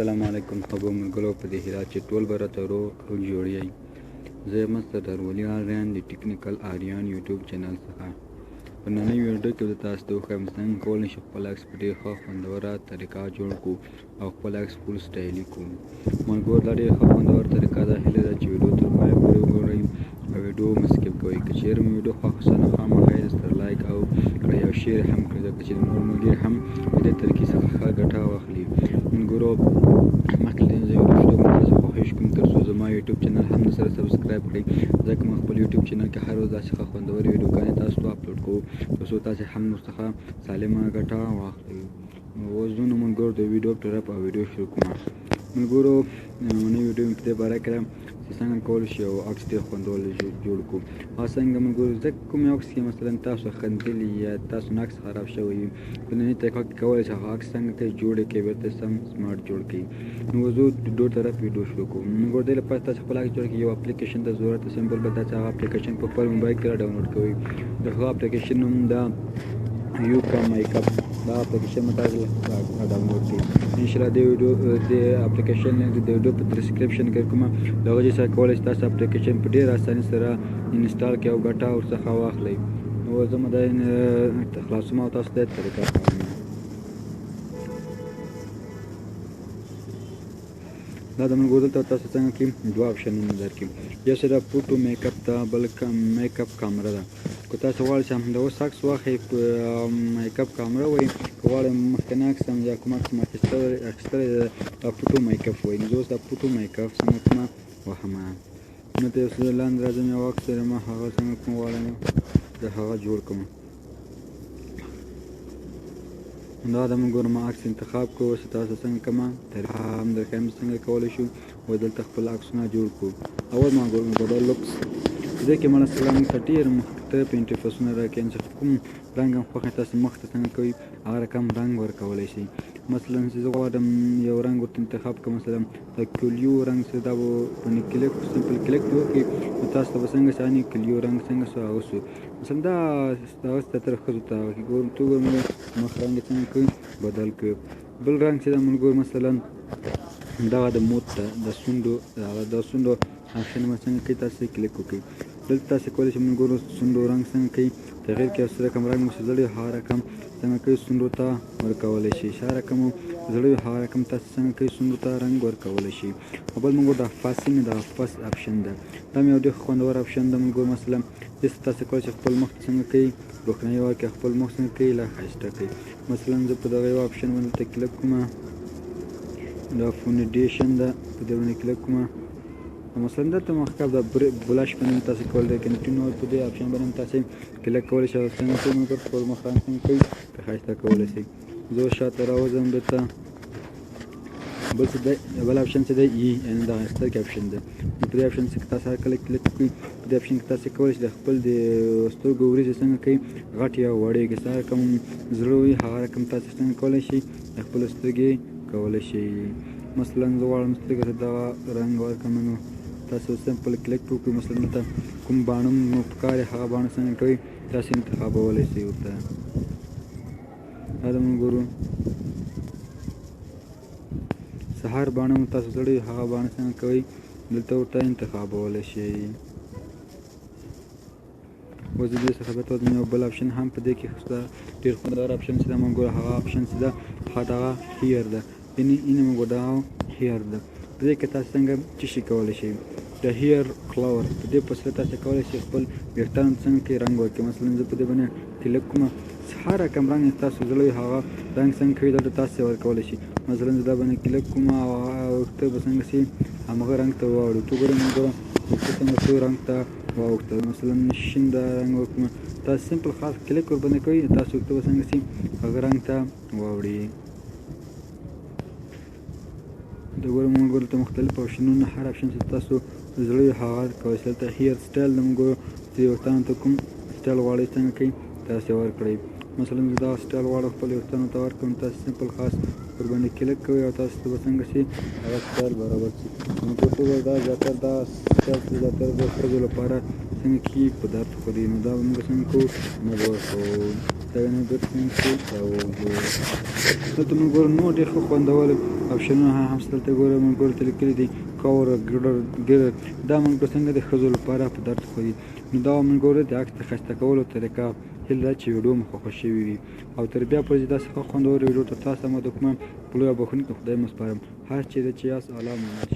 السلام علیکم خبرو ملګرو په دې هیله چې ټول به راته روغ او جوړ یئ. زه یم سردار ولي آریان د ټیکنیکل آریان یوټیوب چینل څخه. په نننۍ ویډیو کې به تاسو ته وښیم څنګه کولی شو خپل عکس په ډېر ښه خوندوره طریقه جوړ کړو او خپل عکس فول سټایلي کړو. ملګرو دا ډېره ښه خوندوره طریقه ده. هیله ده چې ویډیو تر پایه پورې وګورئ او ویډیو مه سکپ کوئ. که چیرې مو ویډیو خوښه شوه نو خامخا یې سره لایک او کړئ او شیر هم کړئ ځکه چې نور ملګري هم د دې طریقې څخه ښه ګټه واخلي. ملګرو مخکې له دې ویډیو شروع کوم تاسو خوښیږي کوم تر څو زما یوټیوب چینل هم سره سبسکرایب کړئ ځکه موږ خپل یوټیوب چینل کې هر ورځ داسې ښه خوندورې ویډیوګانې تاسو ته اپلوډ کوو تر څو تاسې هم ورڅخه سالمه ګټه واخلئ. نو اوس ځو نو ملګرو د ویډیو ټرپ او ویډیو شروع کوم. ملګرو نوې ویډیو مې په دې باره کې چې څنګه کولی شو یو عکس ډېر خوندور جوړ کړو. هغه څنګه ملګرو ځکه کوم عکس کې مثلا تاسو خندلي یا تاسو عکس خراب شوی وي په نننۍ طریقه کې کولی شئ هغه عکس څنګه کوي جوړ یې کړئ بیرته سم سمارټ جوړ کړئ. نو زه دوه طرف ویډیو شروع کوم. ملګرو دې لپاره تاسو خپل عکس جوړ کړئ یو اپلیکیشن ته ضرورت ده. سمپل به تاسو هغه اپلیکیشن په خپل موبایل کې ډاونلوډ کوئ. د هغه اپلیکیشن نوم دا یوکا میک اپ دا اپلیکیشن مې تاسو ډاونلوډ کړئ. انشاءالله د ویډیو د اپلیکیشن لینک د ویډیو په ډسکرپشن کې کومه د هغه ځای کولی شئ تاسو اپلیکیشن په ډېر اسانۍ سره انسټال کړئ او ګټه ورڅخه واخلئ. نو زه مو دا خلاصوم او تاسو ته طریقه ښیم. دا د ملګرو دلته تاسو څنګه کې دوه آپشنونه درکړي. یو څه د فوټو میک اپ ته بل میک اپ کامره ده. که تاسو غواړئ چې همدا اوس عکس واخلئ میک اپ کامره وایي، که غواړئ مخکنی عکس هم یا کوم عکس مو اخیستلی دی دا فوټو میک اپ وایي. نو زه اوس دا فوټو میک اپ څنګه کومه وهمه. نو ته یو څه لاندې راځم یو عکس لرم هغه څنګه کوم غواړم زه هغه جوړ کړم. دا د ملګرو ما عکس انتخاب کړو. اوس تاسو څنګه کومه طریقه هم درښیم څنګه کولی شو او دلته خپل عکسونه جوړ کړو. اول ملګرو دا لوکس دې کې مثلا موږ ته ډېر مختلف انټرفیسونه راکوي چې کوم رنګ هم خوښ تاسو مخ ته څنګه کوئ هغه رقم رنګ ورکولی شئ. مثلا چې زه غواړم یو رنګ ورته انتخاب کړم مثلا د کلیو رنګ چې دا به باندې کلیک سمپل کلیک وکړئ نو تاسو ته به څنګه ثاني کلیو رنګ څنګه شو هغه شو. مثلا دا هغه ته تر ښځو ته ګورم تو ګورم مخ رنګ څنګه کوئ بدل کړئ. بل رنګ چې دا ملګرو مثلا دغه د موت ته د سونډو آپشن ما څنګه کوي تاسو کلیک وکړئ. دلته تاسو کولی شئ ملګرو سونډو رنګ څنګه کوي تغیر کړئ. څه رقم رنګ مو چې زړی هغه رقم څنګه کوي سونډو ته ورکولی شئ. ښه رقم مو زړی هغه رقم تاسو څنګه کوي سونډو ته رنګ ورکولی شئ. او بل ملګرو دا فاسینګ دا فاست آپشن ده. دا مې یو ډېر خوندور آپشن ده ملګرو. مثلا داسې تاسو کولی شئ خپل مخ څنګه کوي روښنایي ورکړئ خپل مخ څنګه کوي لا ښایسته کوي. مثلا زه په دغه یو آپشن باندې ته کلیک کوم دا فونډیشن ده په دې باندې کلیک کوم. مثلا دلته مخکې د بلاش باندې تاسو کولی کنټینیو په دې آپشن باندې تاسو کلیک کولی شئ څنګه کوئ ملګرو خپل مخ رنګ څنګه کوئ ښایسته کولی شئ. زه شاته راوځم دلته بل څه دی بل آپشن چې دی یعنې د سترګې آپشن دی. په دې آپشن کې تاسو هر کله کلیک کوئ په دې آپشن کې تاسو کولی شئ د خپل د سترګو وریځې څنګه کوي غټې یا وړې کړئ. څه رقم زړه وي هغه رقم تاسو څنګه کولی شئ د خپل سترګې کولی شئ. مثلا زه غواړم سترګو ته دغه رنګ ورکړم نو تاسو سمپل کلیک وکړئ. مثلا دلته کوم باڼه مو پکار دی هغه باڼه څنګه کوئ تاسو انتخابولی شئ ورته. دا د ملګرو هر باڼه مو تاسو زړی هغه باڼه څنګه کوئ دلته ورته انتخابولی شئ. اوس د دې څخه بیا تاسو یو بل آپشن هم په دې کې شته ډېر خوندور آپشن چې ده ملګرو هغه آپشن چې ده دغه هیر ده یعنې ملګرو دغه هیر ده. په دې کې تاسو څنګه څه شي کولی شئ د هیر کلاور په دې په وسیله تاسو کولی شئ خپل ویښتانو څنګه کې رنګ ورکړئ. مثلا زه په دې باندې کلیک کوم هر رقم رنګ تاسو زړی هغه رنګ څنګه کوي دلته تاسو ورکولی شئ. مثلا زه دا باندې کلیک کوم او ویښته به څنګه شي همغه رنګ ته واوړي. تو ګورئ ملګرو ویښته څنګه څو رنګ ته واوښته. مثلا شین دا رنګ وکړم تاسو سمپل خاص کلیک ورباندې کوئ تاسو ویښته به څنګه شي هغه رنګ ته واوړي. د ګورم ملګرو دلته مختلف آپشنونه هر آپشن چې تاسو زړی هغه کولی شئ. دلته هیر سټایل د ملګرو چې ویښتانو ته کوم سټایل غواړئ څنګه کوي تاسو یې ورکړئ. مثلا زه دا سټایل غواړم خپل ویښتانو ته ورکړم تاسو سمپل خاص ورباندې کلیک کوئ او تاسو ته به څنګه شي هغه سټایل برابر شي. نو په ټوله دا زیاتره دا سټایل چې زیاتره د ښځو لپاره څنګه کېږي په درد خوري نو دا به موږ څنګه کوو نه به ورکوو. ستاینه درکوونکي او دلته موږ ګورو نور ډېر ښه خوندور اپشنونه هم شته. دلته ګورو موږ ګورو ته لیکلي دي کور ګرر. دا موږ ګورو څنګه د ښځو لپاره په درد خوري. نو دا موږ ګورو د عکس د ښایسته کولو طریقه. هیله ده چې ویډیو مو خوښه شوې وي او تر بیا پورې داسې ښه خوندور ویډیو ته تاسو ته د کومه په لویه بخښونکي خدای مو سپارم. هر چېرې چې یاست الله مو